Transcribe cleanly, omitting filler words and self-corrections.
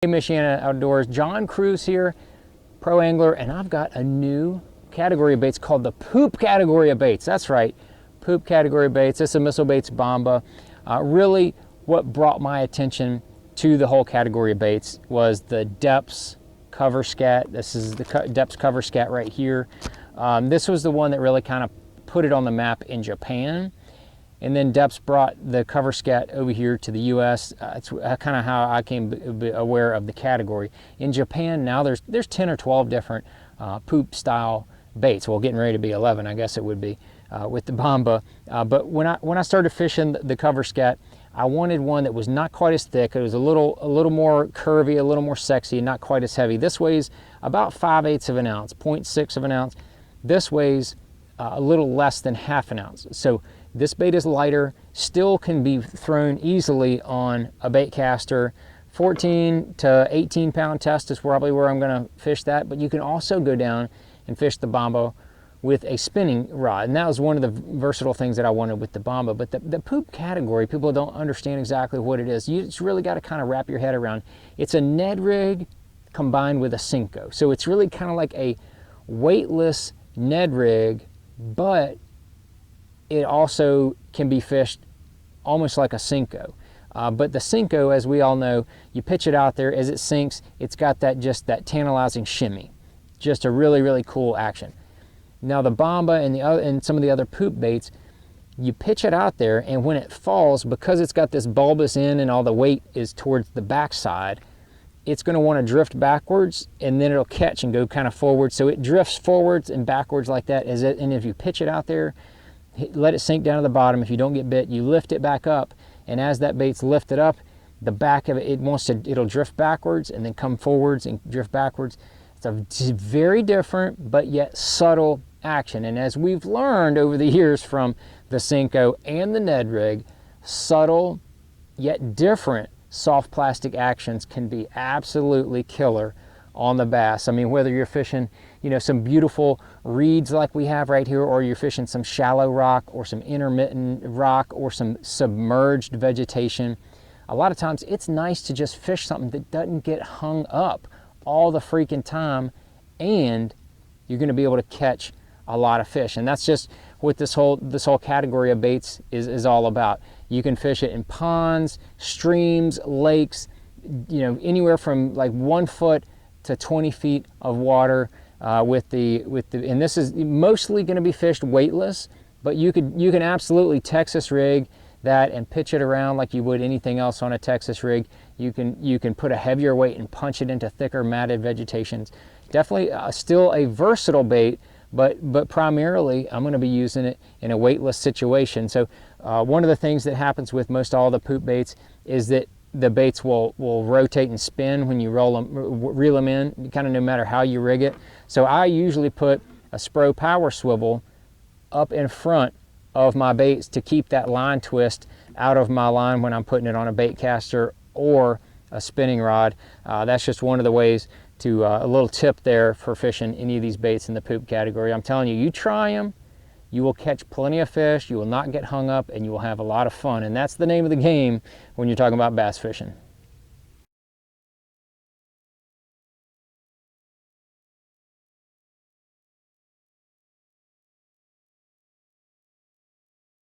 Hey Michiana Outdoors, John Cruz here, pro angler, and I've got a new category of baits called the poop category of baits. That's right, poop category of baits. It's a Missile Baits Bomba. Really what brought my attention to the whole category of baits was the Depths cover scat. This is the Depths cover scat right here. This was the one that really kind of put it on the map in Japan. And then Depths brought the cover scat over here to the US. It's kind of how I came aware of the category. In Japan now there's 10 or 12 different poop style baits. Well, getting ready to be 11, I guess it would be, with the Bomba. But when I started fishing the cover scat, I wanted one that was not quite as thick. It was a little more curvy, a little more sexy, and not quite as heavy. This weighs about 5/8 of an ounce, 0.6 of an ounce. This weighs a little less than half an ounce. So this bait is lighter, still can be thrown easily on a bait caster. 14 to 18 pound test is probably where I'm gonna fish that, but you can also go down and fish the Bomba with a spinning rod. And that was one of the versatile things that I wanted with the Bomba. But the poop category, people don't understand exactly what it is. You just really gotta kind of wrap your head around. It's a Ned rig combined with a Senko. So it's really kind of like a weightless Ned rig, but it also can be fished almost like a Senko. But the Senko, as we all know, you pitch it out there, as it sinks, it's got just that tantalizing shimmy. Just a really, really cool action. Now the Bomba and some of the other poop baits, you pitch it out there, and when it falls, because it's got this bulbous end and all the weight is towards the backside, it's going to want to drift backwards, and then it'll catch and go kind of forward. So it drifts forwards and backwards like that. And if you pitch it out there, let it sink down to the bottom. If you don't get bit, you lift it back up, and as that bait's lifted up, the back of it, it'll drift backwards and then come forwards and drift backwards. It's a very different but yet subtle action. And as we've learned over the years from the Senko and the Ned rig, subtle yet different soft plastic actions can be absolutely killer on the bass. I mean, whether you're fishing, some beautiful reeds like we have right here, or you're fishing some shallow rock or some intermittent rock or some submerged vegetation, a lot of times it's nice to just fish something that doesn't get hung up all the freaking time, and you're going to be able to catch a lot of fish. And that's just what this whole category of baits is all about. You can fish it in ponds, streams, lakes, anywhere from like 1 foot to 20 feet of water, and this is mostly going to be fished weightless, but you can absolutely Texas rig that and pitch it around like you would anything else on a Texas rig. You can put a heavier weight and punch it into thicker matted vegetations. Definitely still a versatile bait, but primarily I'm going to be using it in a weightless situation. So one of the things that happens with most all the poop baits is that the baits will rotate and spin when you reel them in, kind of no matter how you rig it. So I usually put a Spro power swivel up in front of my baits to keep that line twist out of my line when I'm putting it on a bait caster or a spinning rod. That's just one of the ways to, a little tip there for fishing any of these baits in the poop category. I'm telling you, you try them, you will catch plenty of fish, you will not get hung up, and you will have a lot of fun. And that's the name of the game when you're talking about bass fishing.